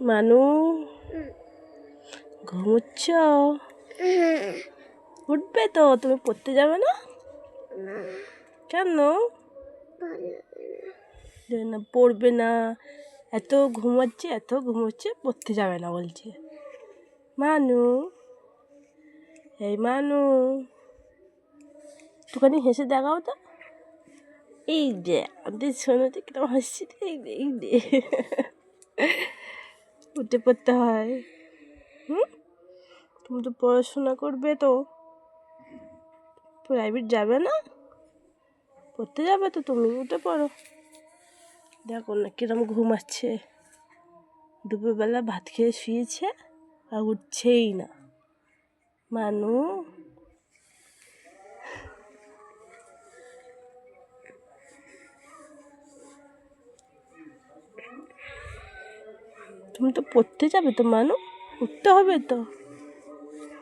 মানু ঘুমোচ্ছ? উঠবে তো? তুমি পড়তে যাবে না? কেন? না পড়বে না, এত ঘুমোচ্ছে পড়তে যাবে না বলছে। মানু, এই মানু, একটুখানি হেসে দেখাও তো। এই যে আমাদের সোনাতে কিরম হাসছি, এই যে উঠে পড়তে হয়। তুমি তো পড়াশোনা করবে, তো প্রাইভেট যাবে না, পড়তে যাবে তো, তুমি উঠে পড়ো। দেখো না কিরম ঘুমাচ্ছে, দুপুরবেলা ভাত খেয়ে শুয়েছে আর উঠছেই না। মানু, তুমি তো পড়তে যাবে তো মানু, উঠতে হবে তো।